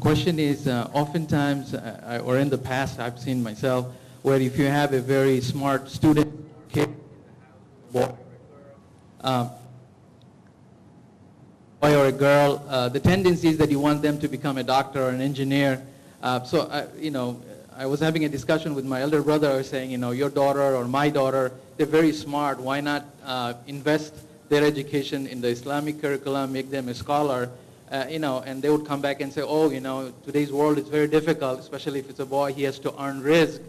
question is, oftentimes, or in the past, I've seen myself, where if you have a very smart student, kid, boy or a girl, the tendency is that you want them to become a doctor or an engineer. I was having a discussion with my elder brother. I was saying, your daughter or my daughter, they're very smart. Why not invest their education in the Islamic curriculum, make them a scholar, and they would come back and say, oh, today's world is very difficult, especially if it's a boy, he has to earn rizq,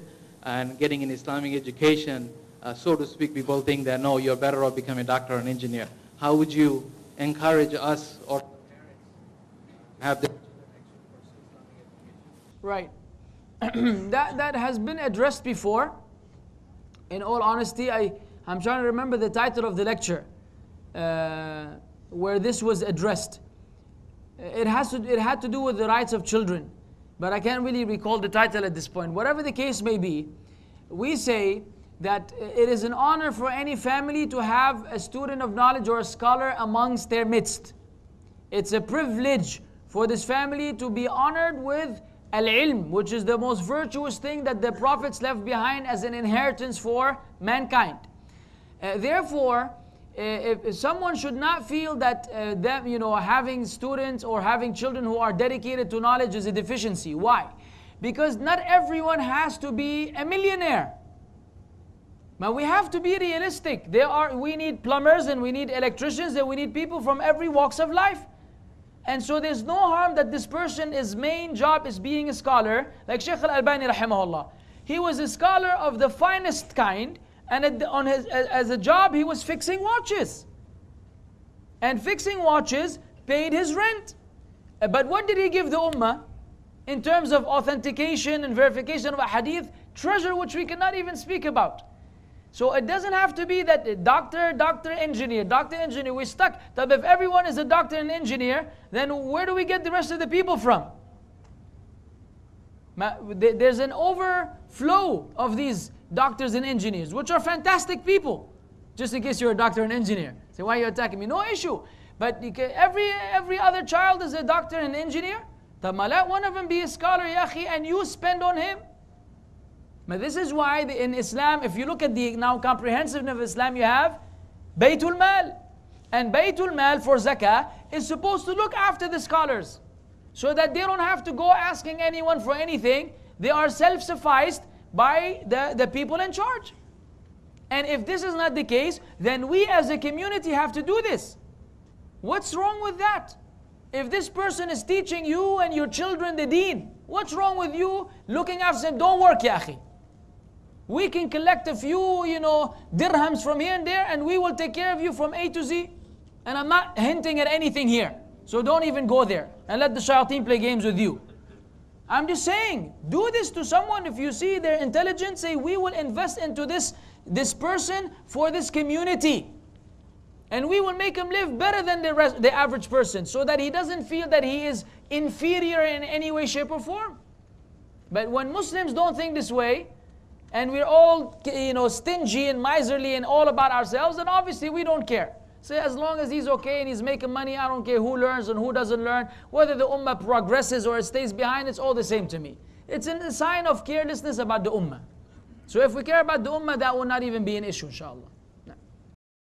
and getting an Islamic education, so to speak, people think that, no, you're better off becoming a doctor or an engineer. How would you encourage us or parents have the Right. that has been addressed before. In all honesty, I'm trying to remember the title of the lecture where this was addressed. It had to do with the rights of children, but I can't really recall the title at this point. Whatever the case may be, we say that it is an honor for any family to have a student of knowledge or a scholar amongst their midst. It's a privilege for this family to be honored with al-ilm, which is the most virtuous thing that the prophets left behind as an inheritance for mankind. Therefore, if someone should not feel that having students or having children who are dedicated to knowledge is a deficiency. Why? Because not everyone has to be a millionaire. But we have to be realistic. We need plumbers and we need electricians and we need people from every walks of life. And so there's no harm that this person, his main job is being a scholar. Like Shaykh al-Albani rahimahullah. He was a scholar of the finest kind, and as a job he was fixing watches. And fixing watches paid his rent. But what did he give the ummah? In terms of authentication and verification of a hadith, treasure which we cannot even speak about. So it doesn't have to be that doctor, engineer. We're stuck. That if everyone is a doctor and engineer, then where do we get the rest of the people from? There's an overflow of these doctors and engineers, which are fantastic people. Just in case you're a doctor and engineer. Say, why are you attacking me? No issue. But every other child is a doctor and engineer. Let one of them be a scholar, ya akhi, and you spend on him. But this is why in Islam, if you look at the now comprehensiveness of Islam, you have Baytul Mal. And Baytul Mal for zakah is supposed to look after the scholars, so that they don't have to go asking anyone for anything. They are self-sufficed by the people in charge. And if this is not the case, then we as a community have to do this. What's wrong with that? If this person is teaching you and your children the deen, what's wrong with you looking after them? Don't work, ya akhi. We can collect a few, dirhams from here and there, and we will take care of you from A to Z. And I'm not hinting at anything here. So don't even go there and let the shayateen play games with you. I'm just saying, do this to someone. If you see their intelligence, say, we will invest into this person for this community. And we will make him live better than the average person, so that he doesn't feel that he is inferior in any way, shape, or form. But when Muslims don't think this way, and we're all stingy and miserly and all about ourselves, then obviously we don't care. Say, as long as he's okay and he's making money, I don't care who learns and who doesn't learn. Whether the ummah progresses or it stays behind, it's all the same to me. It's a sign of carelessness about the ummah. So if we care about the ummah, that will not even be an issue, inshallah.